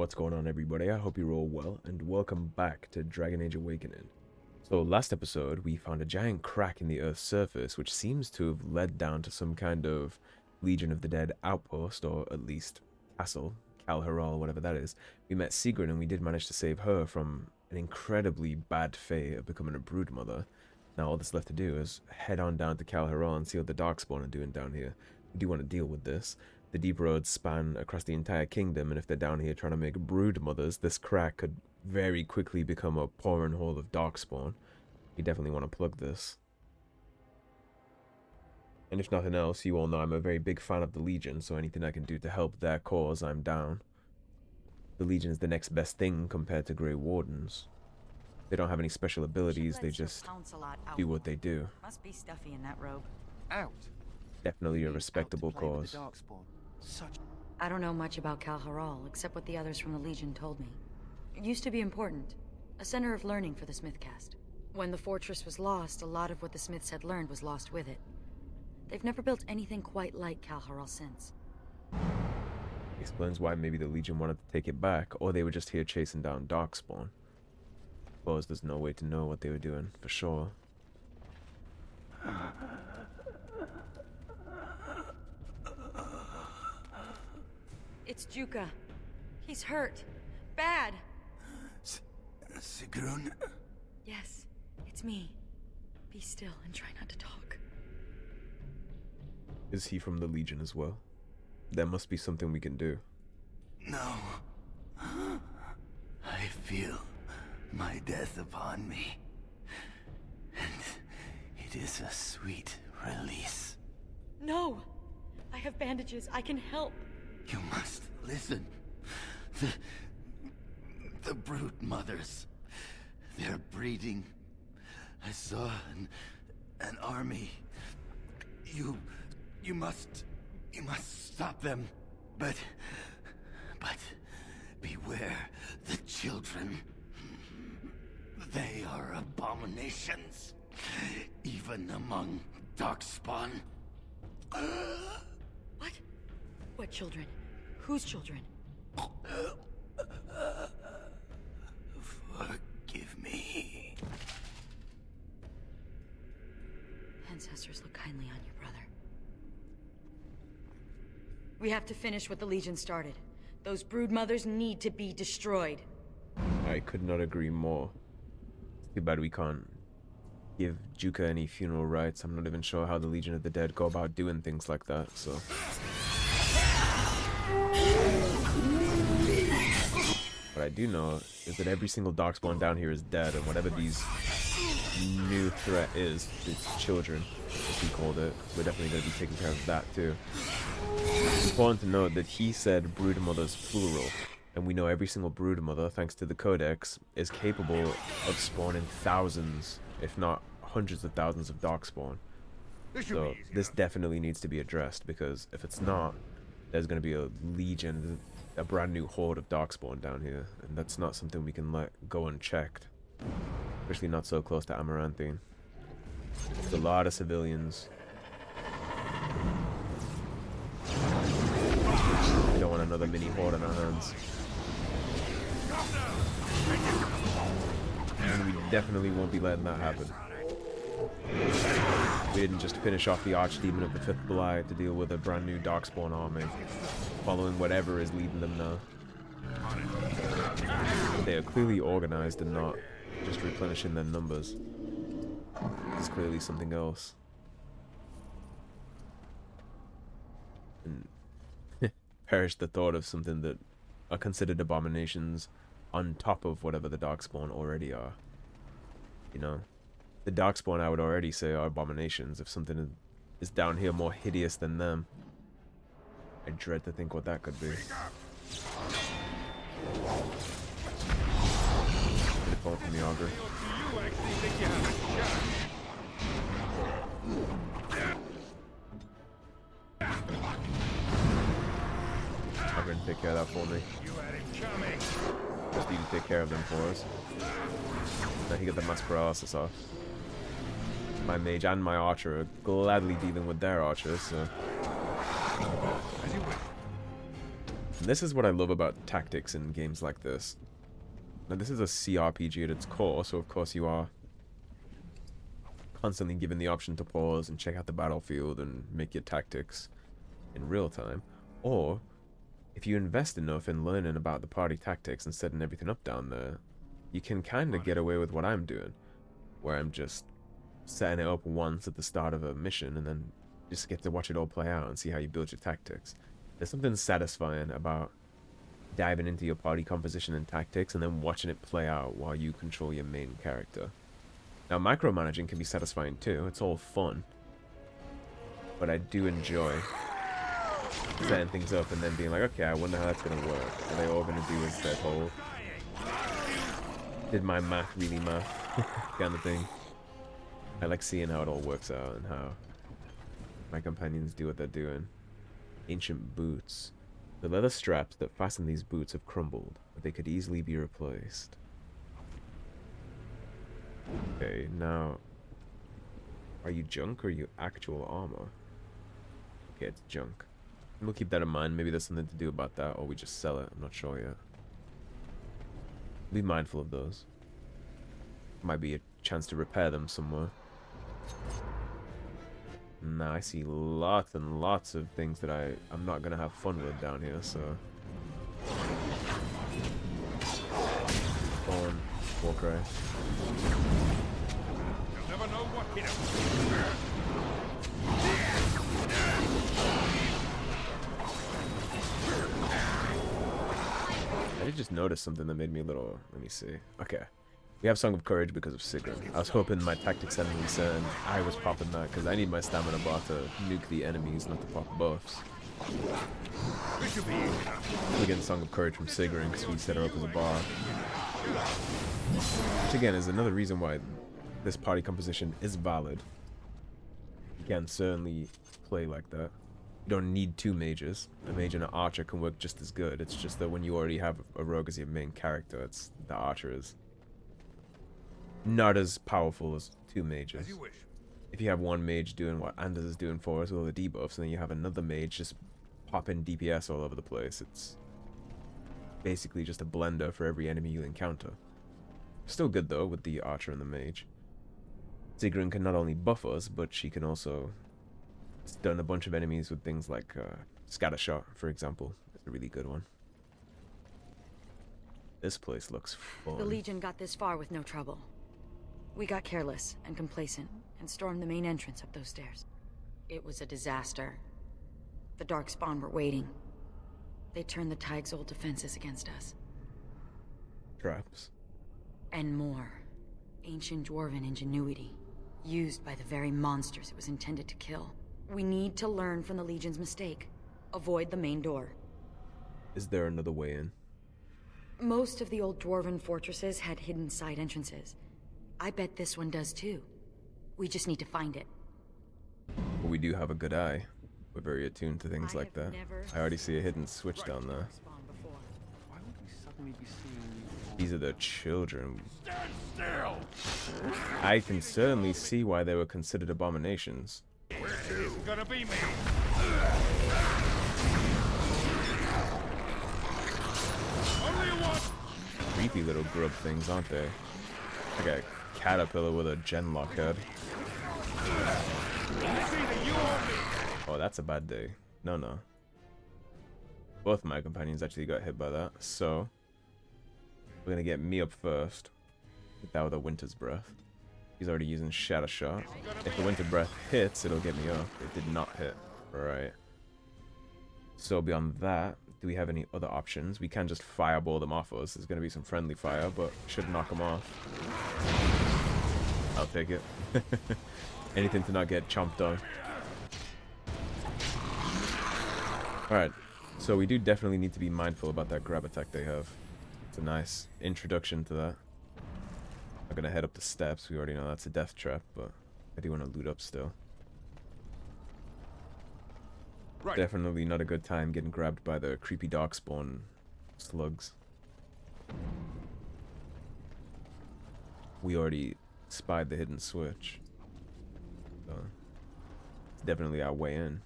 What's going on, everybody? I hope you're all well, and welcome back to Dragon Age Awakening. So last episode, we found a giant crack in the Earth's surface, which seems to have led down to some kind of Legion of the Dead outpost, or at least castle, Kal'Hirol, whatever that is. We met Sigrun, and we did manage to save her from an incredibly bad fate of becoming a broodmother. Now all that's left to do is head on down to Kal'Hirol and see what the Darkspawn are doing down here. We do want to deal with this. The deep roads span across the entire kingdom, and if they're down here trying to make brood mothers, this crack could very quickly become a pouring hole of Darkspawn. You definitely want to plug this. And if nothing else, you all know I'm a very big fan of the Legion, so anything I can do to help their cause, I'm down. The Legion is the next best thing compared to Grey Wardens. They don't have any special abilities, they just do what they do. Must be stuffy in that robe. Out. Definitely a respectable cause. I don't know much about Kal'Hirol, except what the others from the Legion told me. It used to be important. A center of learning for the Smithcast. When the fortress was lost, a lot of what the Smiths had learned was lost with it. They've never built anything quite like Kal'Hirol since. Explains why maybe the Legion wanted to take it back, or they were just here chasing down Darkspawn. Suppose there's no way to know what they were doing, for sure. It's Juka. He's hurt. Bad. Sigrun? Yes, it's me. Be still and try not to talk. Is he from the Legion as well? There must be something we can do. No. I feel my death upon me. And it is a sweet release. No! I have bandages. I can help. You must listen. The brood mothers. They're breeding. I saw an army. You must stop them. But beware the children. They are abominations, even among Darkspawn. What? What children? Whose children? Forgive me. Ancestors look kindly on you, brother. We have to finish what the Legion started. Those brood mothers need to be destroyed. I could not agree more. It's too bad we can't give Juka any funeral rites. I'm not even sure how the Legion of the Dead go about doing things like that, so... What I do know is that every single Darkspawn down here is dead, and whatever these new threat is, it's children, as he called it, we're definitely going to be taking care of that too. It's important to note that he said broodmothers plural, and we know every single broodmother, thanks to the Codex, is capable of spawning thousands, if not hundreds of thousands of Darkspawn. So this definitely needs to be addressed, because if it's not, there's going to be a legion, a brand new horde of Darkspawn down here, and that's not something we can let go unchecked. Especially not so close to Amaranthine. There's a lot of civilians. We don't want another mini horde on our hands. And we definitely won't be letting that happen. We didn't just finish off the Archdemon of the Fifth Blight to deal with a brand new Darkspawn army, following whatever is leading them now. They are clearly organized and not just replenishing their numbers. It's clearly something else. And perish the thought of something that are considered abominations on top of whatever the Darkspawn already are. You know? The Darkspawn, I would already say, are abominations. If something is down here more hideous than them, I dread to think what that could be. Good phone from the Ogre. Ogre, take care of that for me. Just need to take care of them for us. Now he got the mass paralysis off. My mage and my archer are gladly dealing with their archers, so... And this is what I love about tactics in games like this. Now, this is a CRPG at its core, so of course you are constantly given the option to pause and check out the battlefield and make your tactics in real time. Or, if you invest enough in learning about the party tactics and setting everything up down there, you can kind of get away with what I'm doing, where I'm just setting it up once at the start of a mission and then just get to watch it all play out and see how you build your tactics. There's something satisfying about diving into your party composition and tactics and then watching it play out while you control your main character. Now, micromanaging can be satisfying too, it's all fun, but I do enjoy setting things up and then being like, okay, I wonder how that's gonna work. Are they all gonna do as they're told? Did my math really math? Kind of thing. I like seeing how it all works out and how my companions do what they're doing. Ancient boots. The leather straps that fasten these boots have crumbled, but they could easily be replaced. Okay, now, are you junk or are you actual armor? Okay, it's junk. We'll keep that in mind. Maybe there's something to do about that, or we just sell it. I'm not sure yet. Be mindful of those. Might be a chance to repair them somewhere. Nah, I see lots and lots of things that I'm not gonna have fun with down here, so... Thorn, Warcry. You'll never know what hit him. I did just notice something that made me a little... Let me see. Okay. We have Song of Courage because of Sigrun. I was hoping my tactics hadn't reset and I was popping that because I need my stamina bar to nuke the enemies, not to pop buffs. We're getting Song of Courage from Sigrun because we set her up as a bar. Which again is another reason why this party composition is valid. You can certainly play like that. You don't need two mages. A mage and an archer can work just as good. It's just that when you already have a rogue as your main character, the archer is not as powerful as two mages. As you wish. If you have one mage doing what Anders is doing for us with all the debuffs, and then you have another mage just popping DPS all over the place, it's basically just a blender for every enemy you encounter. Still good though with the archer and the mage. Sigrun can not only buff us, but she can also stun a bunch of enemies with things like Scatter Shot, for example. It's a really good one. This place looks fun. The Legion got this far with no trouble. We got careless and complacent and stormed the main entrance up those stairs. It was a disaster. The Darkspawn were waiting. They turned the Thaig's old defenses against us. Traps. And more. Ancient dwarven ingenuity, used by the very monsters it was intended to kill. We need to learn from the Legion's mistake. Avoid the main door. Is there another way in? Most of the old dwarven fortresses had hidden side entrances. I bet this one does too. We just need to find it. But we do have a good eye. We're very attuned to things like that. I already see a hidden switch down there. Why would we suddenly be seeing... These are the children. Stand still! I can certainly see why they were considered abominations. It isn't gonna be me. Only one. Creepy little grub things, aren't they? Like a caterpillar with a genlock head. It's either you or me. Oh, that's a bad day. No. Both my companions actually got hit by that, so we're gonna get me up first. Hit that with a Winter's Breath. He's already using Shatter Shot. If the Winter Breath hits, it'll get me up. It did not hit. Right. So beyond that, do we have any other options? We can just fireball them off us. There's gonna be some friendly fire, but should knock them off. I'll take it. Anything to not get chomped on. Alright, so we do definitely need to be mindful about that grab attack they have. It's a nice introduction to that. I'm gonna head up the steps. We already know that's a death trap, but I do want to loot up still. Right. Definitely not a good time getting grabbed by the creepy Darkspawn slugs. We already spied the hidden switch. So it's definitely our way in.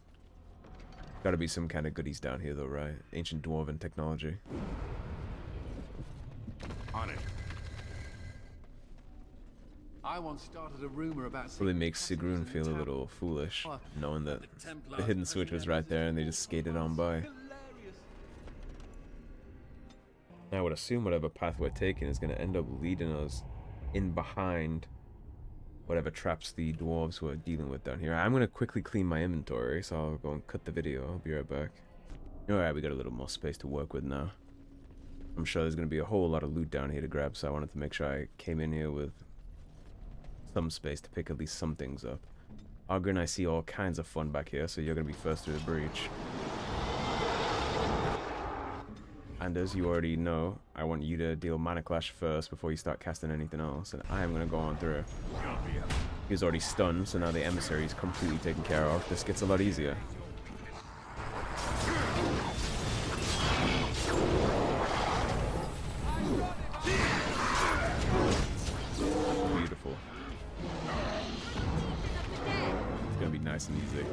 Gotta be some kind of goodies down here though, right? Ancient dwarven technology. On it. I once started a rumor about Really makes Sigrun feel a little foolish, knowing that the hidden switch was right there and they just skated on by. I would assume whatever path we're taking is going to end up leading us in behind whatever traps the dwarves were dealing with down here. I'm going to quickly clean my inventory, so I'll go and cut the video. I'll be right back. Alright, we got a little more space to work with now. I'm sure there's going to be a whole lot of loot down here to grab, so I wanted to make sure I came in here with some space to pick at least some things up. Oghren, I see all kinds of fun back here, so you're going to be first through the breach. And as you already know, I want you to deal Mana Clash first before you start casting anything else, and I am going to go on through. He's already stunned, so now the emissary is completely taken care of. This gets a lot easier. Beautiful. It's going to be nice and easy.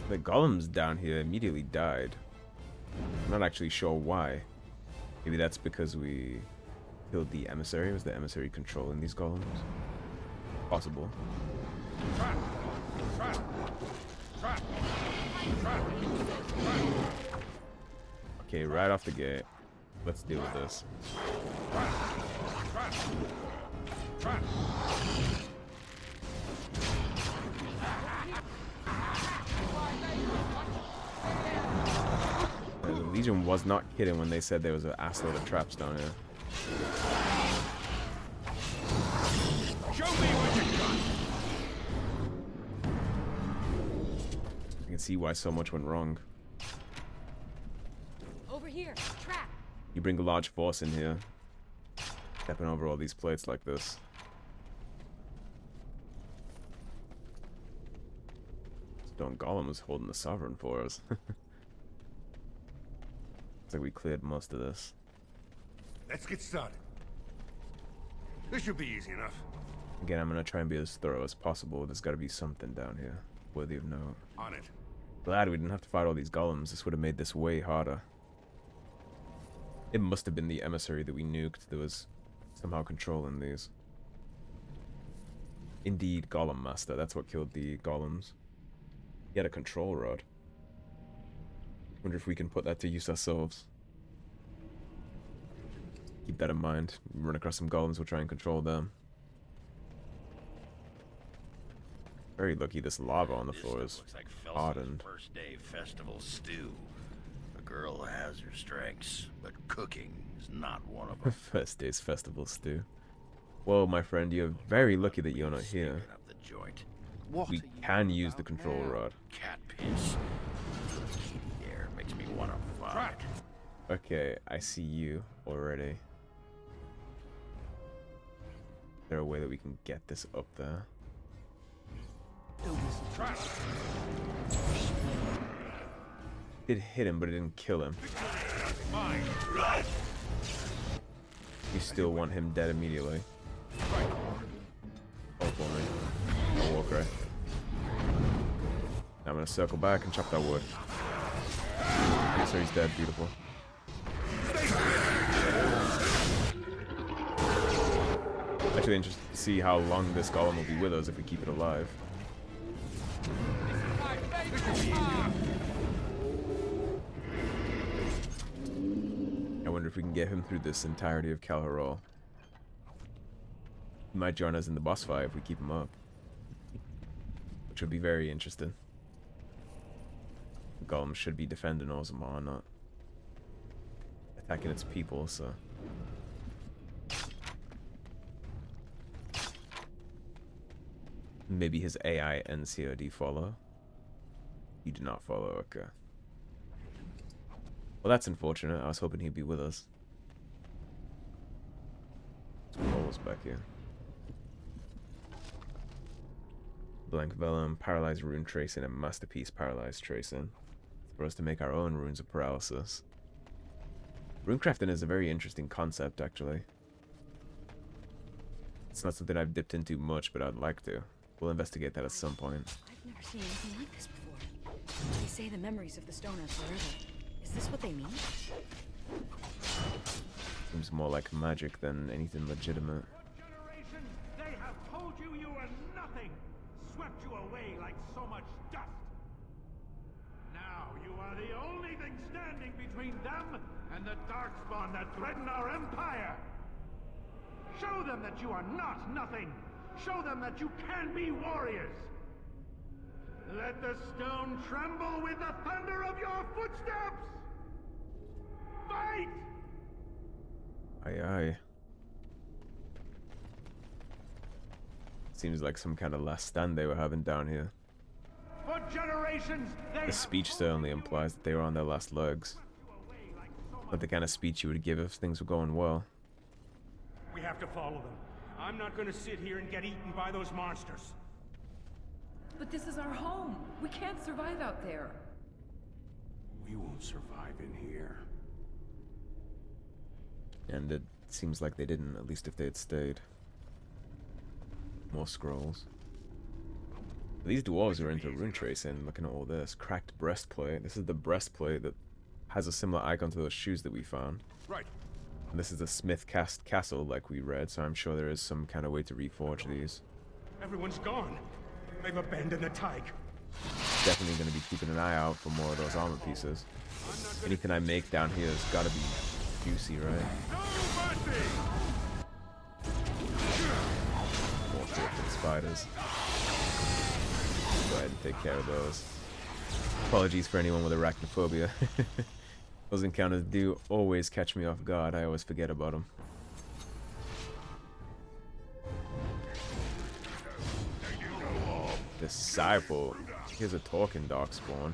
The golems down here immediately died. I'm not actually sure why. Maybe that's because we killed the emissary. Was the emissary controlling these golems? Possible. Okay, right off the gate. Let's deal with this. The Legion was not kidding when they said there was an assload of traps down here. Show me what you got. I can see why so much went wrong. Over here, trap. You bring a large force in here, stepping over all these plates like this. Stone Golem was holding the Sovereign for us. Looks like we cleared most of this. Let's get started. This should be easy enough. Again, I'm gonna try and be as thorough as possible. There's gotta be something down here worthy of note. On it. Glad we didn't have to fight all these golems. This would have made this way harder. It must have been the emissary that we nuked that was somehow controlling these. Indeed, Golem Master. That's what killed the golems. He had a control rod. Wonder if we can put that to use ourselves. Keep that in mind. Run across some golems, we'll try and control them. Very lucky this lava on the floor is hardened. First day festival stew. A girl has her strengths, but cooking is not one of them. First day's festival stew. Well, my friend, you're very lucky that you're not here. Up the joint. We can use the control rod. Cat piss. Kitty there makes me want to vomit. Okay, I see you already. Is there a way that we can get this up there? It hit him, but it didn't kill him. You still want him dead immediately. Oh, for me. Oh, Warcry. Now I'm gonna circle back and chop that wood. Okay, so he's dead. Beautiful. Actually interested to see how long this golem will be with us if we keep it alive. I wonder if we can get him through this entirety of Kal'Hirol. He might join us in the boss fight if we keep him up, which would be very interesting. The golem should be defending Ozamar, not attacking its people, so... Maybe his AI and COD follow. You do not follow, okay. Well, that's unfortunate. I was hoping he'd be with us. Some rolls back here. Blank Vellum, Paralyzed Rune Tracing, and Masterpiece Paralyzed Tracing. For us to make our own Runes of Paralysis. Runecrafting is a very interesting concept, actually. It's not something I've dipped into much, but I'd like to. We'll investigate that at some point. I've never seen anything like this before. They say the memories of the stone are forever. Is this what they mean? Seems more like magic than anything legitimate. Generations, they have told you you were nothing, swept you away like so much dust. Now you are the only thing standing between them and the Darkspawn that threaten our empire. Show them that you are not nothing. Show them that you can be warriors. Let the stone tremble with the thunder of your footsteps. Fight! Aye aye. Seems like some kind of last stand they were having down here. For generations, The speech certainly implies that they were on their last legs. Not the kind of speech you would give if things were going well. We have to follow them. I'm not going to sit here and get eaten by those monsters. But this is our home. We can't survive out there. We won't survive in here. And it seems like they didn't, at least if they had stayed. More scrolls. These dwarves are into rune tracing, looking at all this. Cracked breastplate. This is the breastplate that has a similar icon to those shoes that we found. Right. And this is the Smith cast castle, like we read, so I'm sure there is some kind of way to reforge these. Everyone's gone. They've abandoned the Thaig. Definitely going to be keeping an eye out for more of those armor pieces. Anything I make down here has got to be juicy, right? No mercy! More freaking spiders. Go ahead and take care of those. Apologies for anyone with arachnophobia. Those encounters do always catch me off guard. I always forget about them. Disciple. Here's a talking Darkspawn.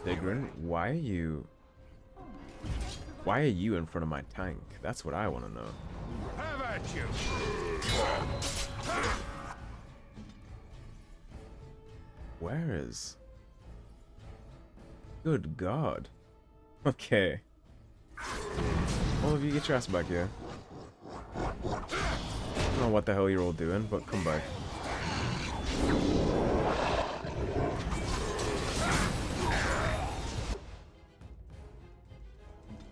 Oghren, why are you in front of my tank? That's what I want to know. Have at you! Where is... Good God. Okay. All of you get your ass back here. I don't know what the hell you're all doing, but come back.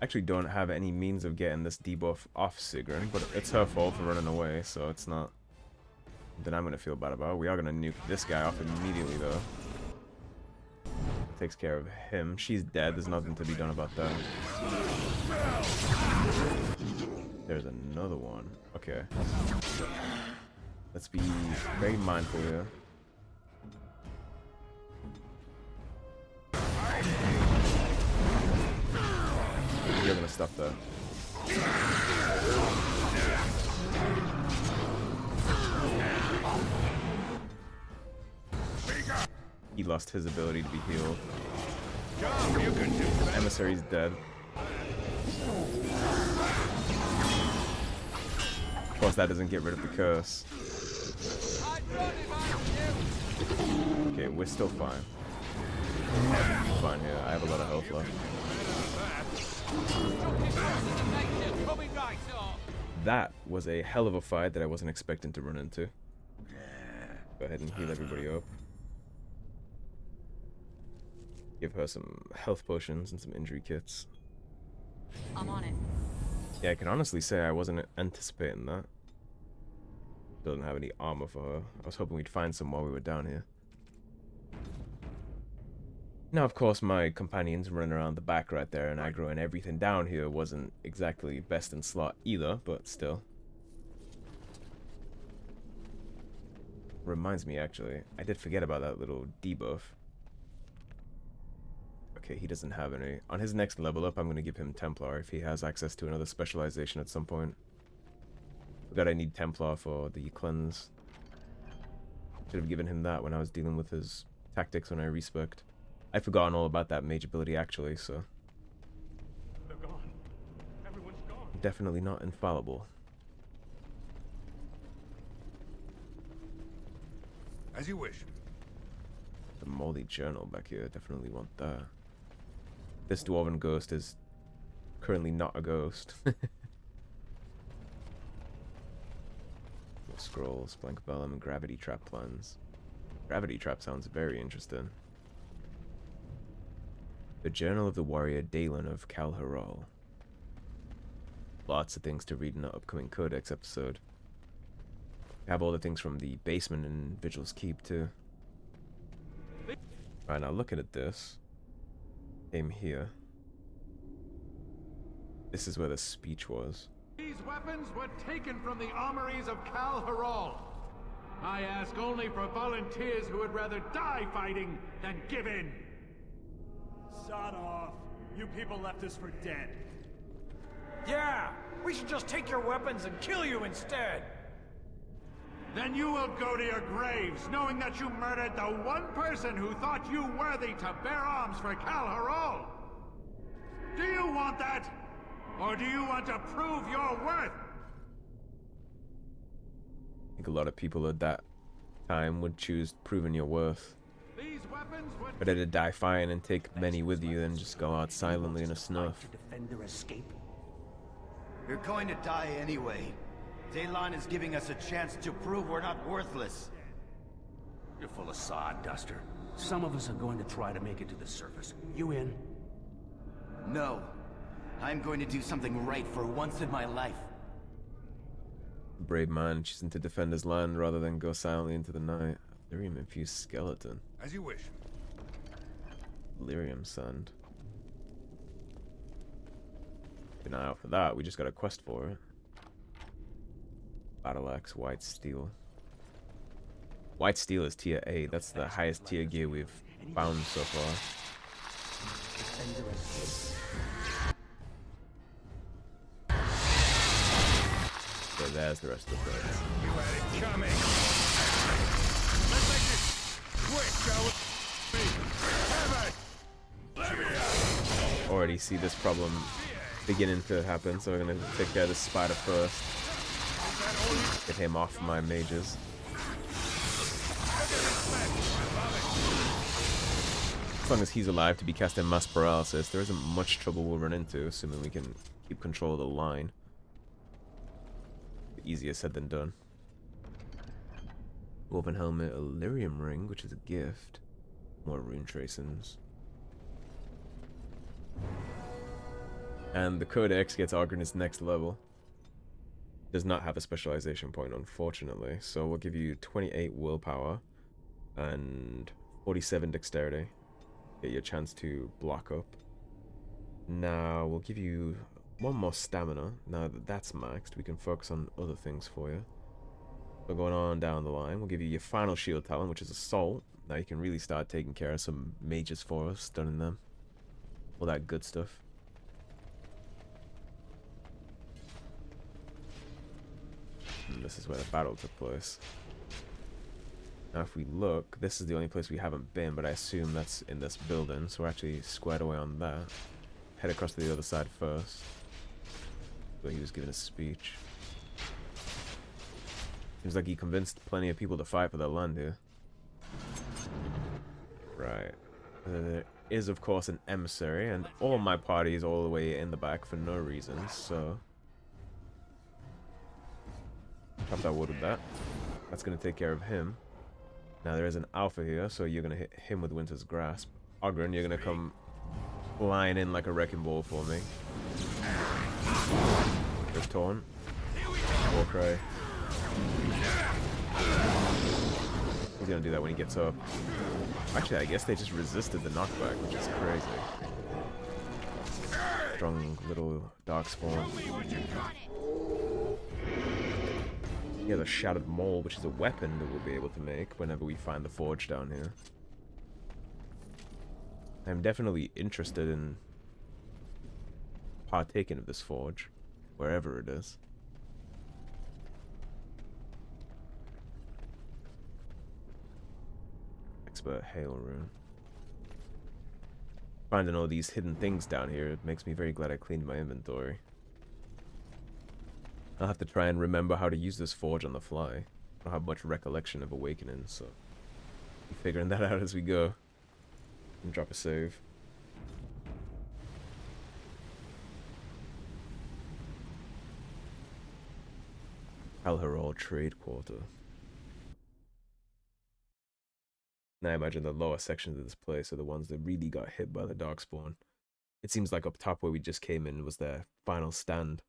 Actually don't have any means of getting this debuff off Oghren, but it's her fault for running away, so it's not that I'm gonna feel bad about. We are gonna nuke this guy off immediately though. Takes care of him. She's dead, there's nothing to be done about that. There's another one. Okay. Let's be very mindful here. You're gonna stop that. He lost his ability to be healed. Emissary's dead. Of course, that doesn't get rid of the curse. Okay, we're still fine. Fine here. I have a lot of health left. That was a hell of a fight that I wasn't expecting to run into. Go ahead and heal everybody up. Give her some health potions and some injury kits. I'm on it. Yeah, I can honestly say I wasn't anticipating that. Doesn't have any armor for her. I was hoping we'd find some while we were down here. Now, of course, my companions running around the back right there and aggro and everything down here wasn't exactly best in slot either, but still. Reminds me, actually, I did forget about that little debuff. Okay, he doesn't have any. On his next level up, I'm going to give him Templar if he has access to another specialization at some point. Forgot I need Templar for the cleanse. Should have given him that when I was dealing with his tactics when I respec'd. I'd forgotten all about that mage ability actually, so... They're gone. Everyone's gone. Definitely not infallible. As you wish. The moldy journal back here, definitely want that. This dwarven ghost is currently not a ghost. More scrolls, blank vellum, and gravity trap plans. Gravity trap sounds very interesting. The Journal of the Warrior Dalen of Kal'Hirol. Lots of things to read in the upcoming Codex episode. We have all the things from the basement in Vigil's Keep too. Right, now looking at this. Came here. This is where the speech was. These weapons were taken from the armories of Kal'Hirol. I ask only for volunteers who would rather die fighting than give in. Sod off. You people left us for dead. Yeah, we should just take your weapons and kill you instead. Then you will go to your graves, knowing that you murdered the one person who thought you worthy to bear arms for Kal'Hirol. Do you want that? Or do you want to prove your worth? I think a lot of people at that time would choose proving your worth. These weapons would Better to die fine and take many with you than just go out silently in a snuff. To defend their escape. You're going to die anyway. Daylon is giving us a chance to prove we're not worthless. You're full of sod, Duster. Some of us are going to try to make it to the surface. You in? No. I'm going to do something right for once in my life. A brave man choosing to defend his land rather than go silently into the night. Lyrium infused skeleton. As you wish. Lyrium sand. Keep an eye out for that. We just got a quest for it. Battle axe, white steel. White steel is tier 8. That's the highest tier gear we've found so far. So there's the rest of the threads. You had it coming. Let's make this quick, shall we? Already see this problem beginning to happen, so we're gonna take care of the spider first. Get him off my mages. As long as he's alive to be casting mass paralysis, there isn't much trouble we'll run into, assuming we can keep control of the line. Easier said than done. Woven helmet, a lyrium ring, which is a gift. More rune tracings. And the Codex gets Oghren its next level. Does not have a specialization point, unfortunately. So we'll give you 28 willpower and 47 dexterity. Get you a chance to block up. Now we'll give you one more stamina. Now that that's maxed, we can focus on other things for you. So going on down the line, we'll give you your final shield talent, which is Assault. Now you can really start taking care of some mages for us, stunning them. All that good stuff. And this is where the battle took place. Now if we look, this is the only place we haven't been, but I assume that's in this building, so we're actually squared away on that. Head across to the other side first. Where he was giving a speech. Seems like he convinced plenty of people to fight for their land here. Right. There is of course an emissary, and all my party is all the way in the back for no reason, so... Chop that wood with that. That's going to take care of him. Now there is an alpha here, so you're going to hit him with Winter's Grasp. Oghren, you're going to come flying in like a wrecking ball for me. Rift Torn. Warcry. He's going to do that when he gets up. Actually, I guess they just resisted the knockback, which is crazy. Strong little Darkspawn. Yeah, the Shattered Mole, which is a weapon that we'll be able to make whenever we find the forge down here. I'm definitely interested in partaking of this forge, wherever it is. Expert Hail Rune. Finding all these hidden things down here, it makes me very glad I cleaned my inventory. I'll have to try and remember how to use this forge on the fly. I don't have much recollection of Awakening, so I'm figuring that out as we go. And drop a save. Kal'Hirol Trade Quarter. And I imagine the lower sections of this place are the ones that really got hit by the Darkspawn. It seems like up top where we just came in was their final stand.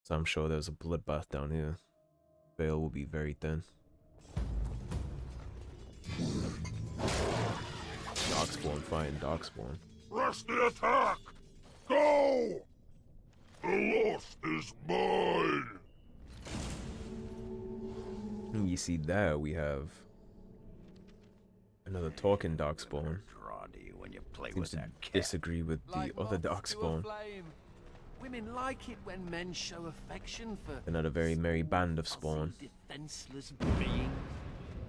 So I'm sure there's a bloodbath down here. Veil will be very thin. Darkspawn fighting Darkspawn. Rush the attack! Go! The loss is mine! And you see there we have another talking Darkspawn. Draw to you when you play Seems with to that cat. disagree with the other Darkspawn. Women like it when men show affection for They're not a very merry band of spawn. defenseless beings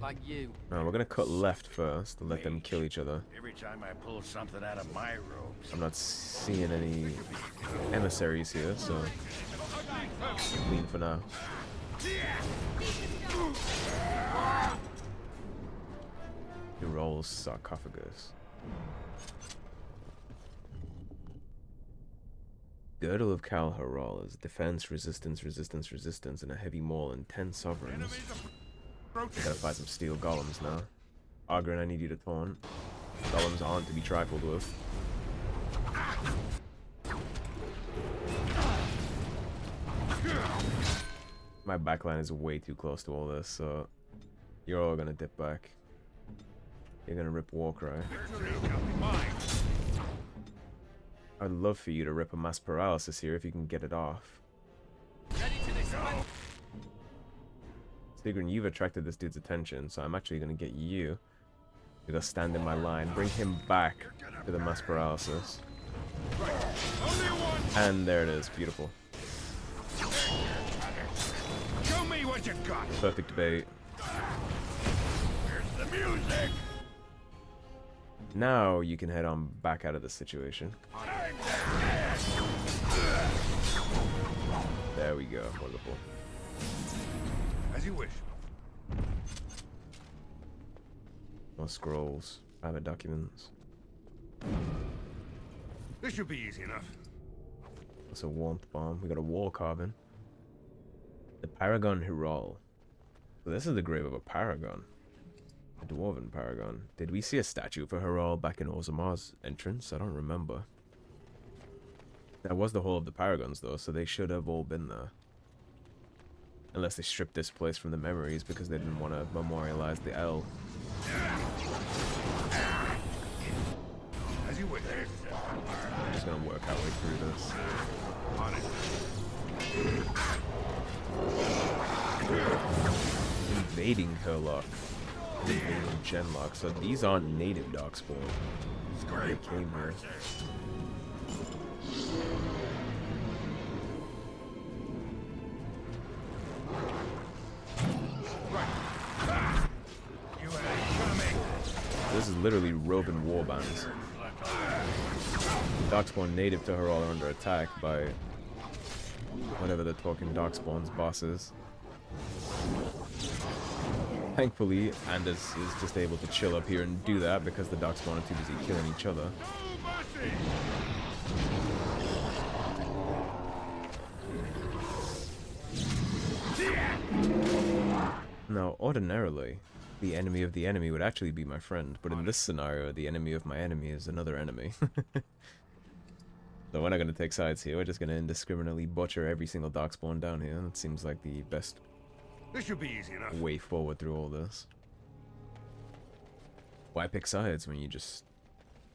like you. Now we're gonna cut left first to let them kill each other. Every time I pull something out of my robes, I'm not seeing any emissaries here, so clean for now. Herol's sarcophagus. Girdle of Kal'Hirol is defense, resistance, resistance, resistance, and a heavy maul and 10 sovereigns. Gotta fight some steel golems now. Oghren, I need you to taunt. Golems aren't to be trifled with. My backline is way too close to all this, so you're all gonna dip back. You're gonna rip Warcry. I'd love for you to rip a mass paralysis here if you can get it off. Sigrid, you've attracted this dude's attention, so I'm actually gonna get you to go stand in my line, bring him back to the mass paralysis. And there it is, beautiful. Show me what you got! Perfect bait. Where's the music? Now you can head on back out of this situation. There we go, wonderful. As you wish. More scrolls, private documents. This should be easy enough. That's a warmth bomb. We got a wall carbon. The Paragon Herol. So this is the grave of a paragon. A dwarven paragon. Did we see a statue for Herol back in Orzammar's entrance? I don't remember. That was the whole of the paragons though, so they should have all been there. Unless they stripped this place from the memories because they didn't want to memorialize the L. As you wish. I'm just gonna work our way through this. On it. Invading Herlock. Invading Genlock. So these aren't native Darkspawn. They came here. This is literally roving warbands. Darkspawn native to Herol are under attack by whatever the talking Darkspawn's boss is. Thankfully, Anders is just able to chill up here and do that because the Darkspawn are too busy killing each other. Now, ordinarily, the enemy of the enemy would actually be my friend, but in this scenario, the enemy of my enemy is another enemy. So we're not going to take sides here, we're just going to indiscriminately butcher every single Darkspawn down here. That seems like the best This should be easy enough. way forward through all this. Why pick sides when you just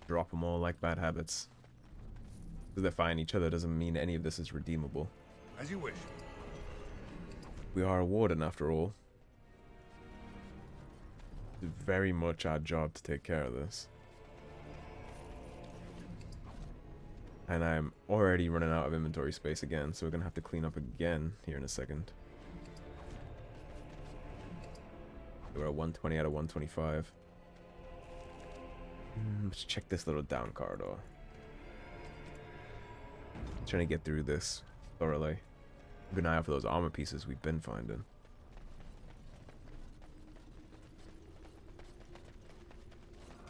drop them all like bad habits? Because they're fighting each other doesn't mean any of this is redeemable. As you wish. We are a warden after all. It's very much our job to take care of this. And I'm already running out of inventory space again, so we're going to have to clean up again here in a second. We're at 120 out of 125. Let's check this little down corridor. Trying to get through this thoroughly. Keep an eye out for those armor pieces we've been finding.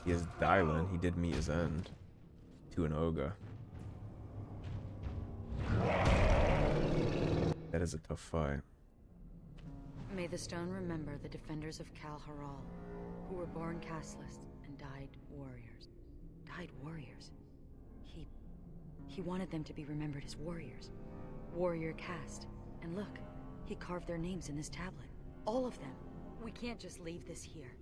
He has Dylan. He did meet his end. To an ogre. That is a tough fight. May the stone remember the defenders of Kal'Hirol, who were born casteless and died warriors. Died warriors. He wanted them to be remembered as warriors. Warrior caste. And look, he carved their names in this tablet. All of them. We can't just leave this here.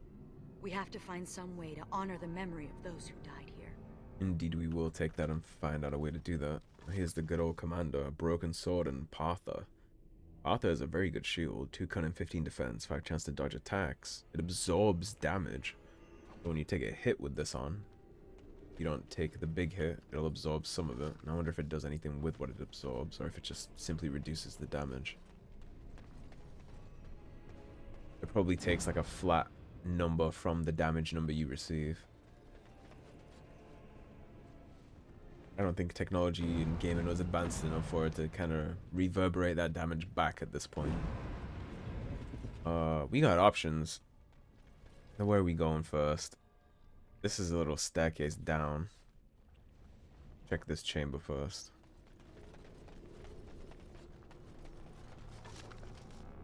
We have to find some way to honor the memory of those who died here. Indeed, we will take that and find out a way to do that. Here's the good old commander, a broken sword and Partha. Partha is a very good shield, 2 cunning, 15 defense, 5 chance to dodge attacks. It absorbs damage. So when you take a hit with this on, you don't take the big hit, it'll absorb some of it. And I wonder if it does anything with what it absorbs, or if it just simply reduces the damage. It probably takes like a flat number from the damage number you receive. I don't think technology in gaming was advanced enough for it to kind of reverberate that damage back at this point. We got options. Now where are we going first? This is a little staircase down. Check this chamber first.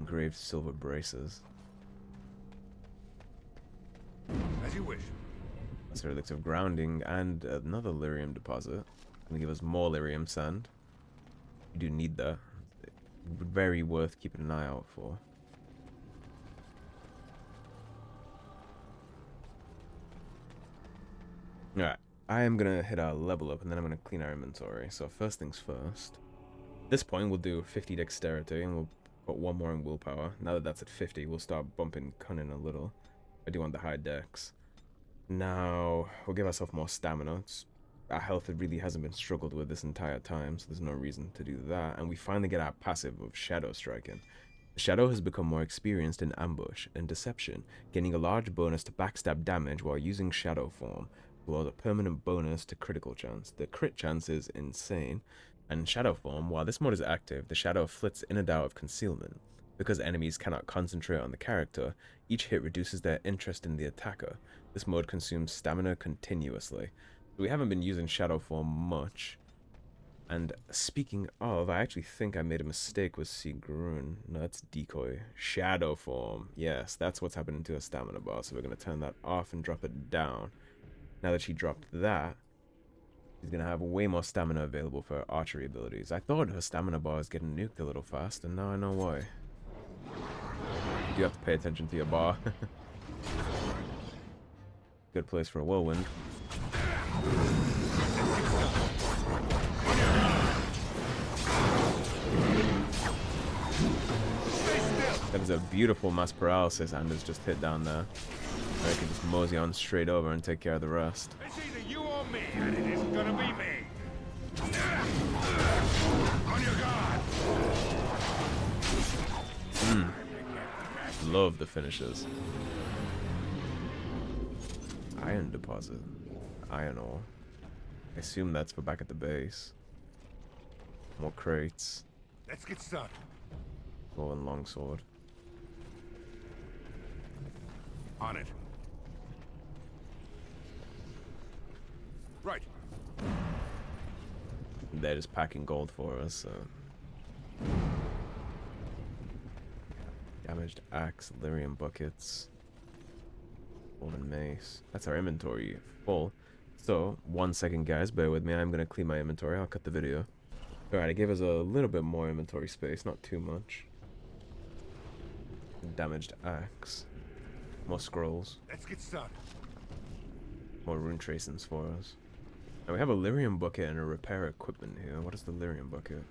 Engraved silver braces. As you wish. Lesser elixir of grounding and another lyrium deposit. Gonna give us more lyrium sand. We do need that. Very worth keeping an eye out for. Alright, I am gonna hit our level up and then I'm gonna clean our inventory. So first things first. At this point we'll do 50 dexterity and we'll put 1 more in willpower. Now that that's at 50, we'll start bumping cunning a little. I do want the high dex. Now we'll give ourselves more stamina. Our health really hasn't been struggled with this entire time, so there's no reason to do that. And we finally get our passive of shadow striking. The shadow has become more experienced in ambush and deception, gaining a large bonus to backstab damage while using shadow form, while a permanent bonus to critical chance. The crit chance is insane. And in shadow form, while this mode is active, the shadow flits in and out of concealment. Because enemies cannot concentrate on the character, each hit reduces their interest in the attacker. This mode consumes stamina continuously. We haven't been using shadow form much. And speaking of, I actually think I made a mistake with Sigrun. No, that's decoy. Shadow form. Yes, that's what's happening to a stamina bar. So we're going to turn that off and drop it down. Now that she dropped that, she's going to have way more stamina available for her archery abilities. I thought her stamina bar was getting nuked a little fast, and now I know why. You have to pay attention to your bar. Good place for a whirlwind. That is a beautiful mass paralysis Anders just hit down there. I can just mosey on straight over and take care of the rest. It's either you or me, and it isn't gonna be me. On your guard. Love the finishes. Iron deposit. Iron ore. I assume that's for back at the base. More crates. Let's get started. Golden longsword. On it. Right. They're just packing gold for us, so. Damaged axe, lyrium buckets. Golden mace. That's our inventory full. So, 1 second guys, bear with me. I'm going to clean my inventory. I'll cut the video. Alright, it gave us a little bit more inventory space, not too much. Damaged axe. More scrolls. Let's get started. More rune tracings for us. And we have a lyrium bucket and a repair equipment here. What is the lyrium bucket?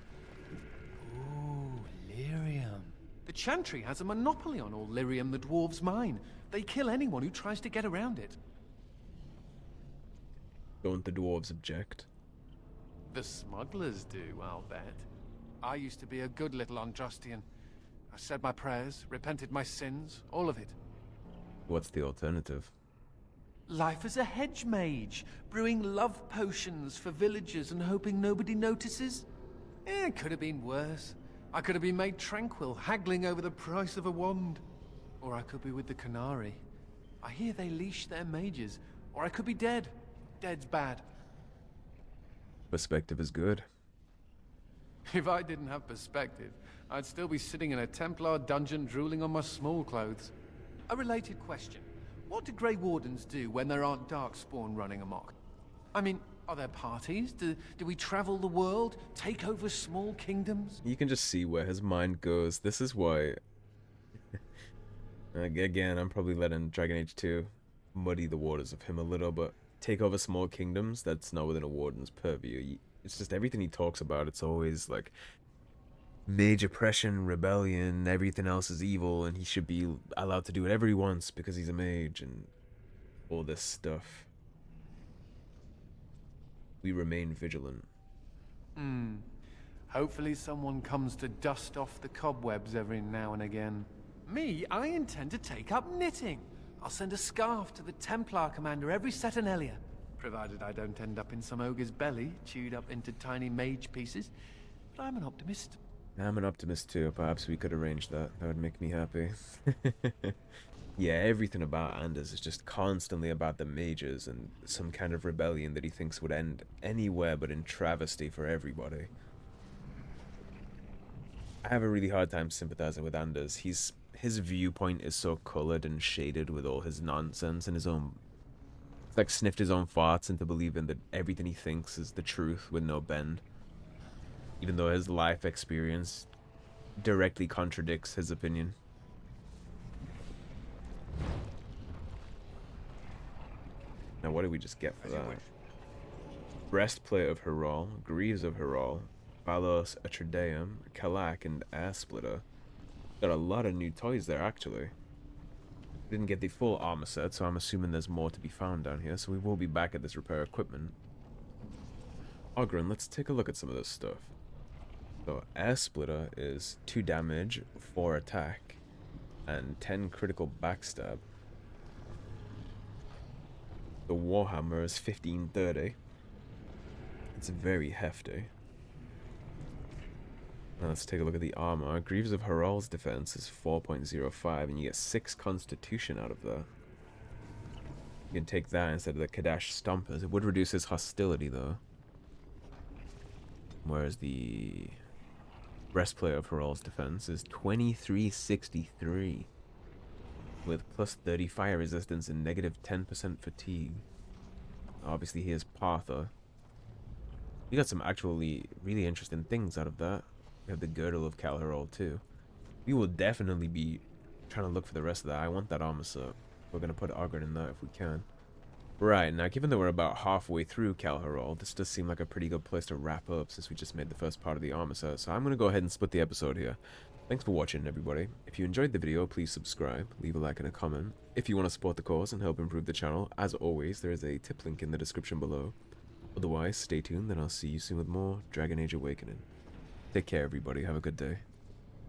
Ooh, lyrium. The Chantry has a monopoly on all lyrium the dwarves mine. They kill anyone who tries to get around it. Don't the dwarves object? The smugglers do, I'll bet. I used to be a good little Andrastian. I said my prayers, repented my sins, all of it. What's the alternative? Life as a hedge mage, brewing love potions for villagers and hoping nobody notices. It could have been worse. I could have been made tranquil, haggling over the price of a wand. Or I could be with the Canary. I hear they leash their mages. Or I could be dead. Dead's bad. Perspective is good. If I didn't have perspective, I'd still be sitting in a Templar dungeon drooling on my small clothes. A related question. What do Grey Wardens do when there aren't Darkspawn running amok? I mean, are there parties? Do we travel the world? Take over small kingdoms? You can just see where his mind goes. This is why... Again, I'm probably letting Dragon Age 2 muddy the waters of him a little, but take over small kingdoms, that's not within a Warden's purview. It's just everything he talks about, it's always like mage oppression, rebellion, everything else is evil, and he should be allowed to do whatever he wants because he's a mage, and all this stuff. We remain vigilant. Hopefully someone comes to dust off the cobwebs every now and again. Me, I intend to take up knitting. I'll send a scarf to the Templar commander every Saturnalia, provided I don't end up in some ogre's belly, chewed up into tiny mage pieces. But I'm an optimist. I'm an optimist too. Perhaps we could arrange that. That would make me happy. Yeah, everything about Anders is just constantly about the mages and some kind of rebellion that he thinks would end anywhere but in travesty for everybody. I have a really hard time sympathizing with Anders. His viewpoint is so colored and shaded with all his nonsense and his own... It's like sniffed his own farts into believing that everything he thinks is the truth with no bend. Even though his life experience directly contradicts his opinion. Now what did we just get for that? Breastplate of Herol, Greaves of Herol, Balos Atrideum, Kalak, and Air Splitter. Got a lot of new toys there, actually. Didn't get the full armor set, so I'm assuming there's more to be found down here, so we will be back at this repair equipment. Oghren, let's take a look at some of this stuff. So, Air Splitter is 2 damage, 4 attack, and 10 critical backstab. The Warhammer is 1530. It's very hefty. Now let's take a look at the armor. Greaves of Herol's defense is 4.05, and you get 6 constitution out of that. You can take that instead of the Kadash Stompers. It would reduce his hostility, though. Whereas the breastplate of Herol's defense is 2363, with plus 30 fire resistance and negative 10% fatigue. Obviously, he is Partha. You got some actually really interesting things out of that. We have the Girdle of Kal'Hirol too. We will definitely be trying to look for the rest of that. I want that armor set. We're going to put Oghren in that if we can. Right, now given that we're about halfway through Kal'Hirol, this does seem like a pretty good place to wrap up since we just made the first part of the armor set. So I'm going to go ahead and split the episode here. Thanks for watching, everybody. If you enjoyed the video, please subscribe, leave a like and a comment. If you want to support the cause and help improve the channel, as always, there is a tip link in the description below. Otherwise, stay tuned and I'll see you soon with more Dragon Age Awakening. Take care, everybody. Have a good day.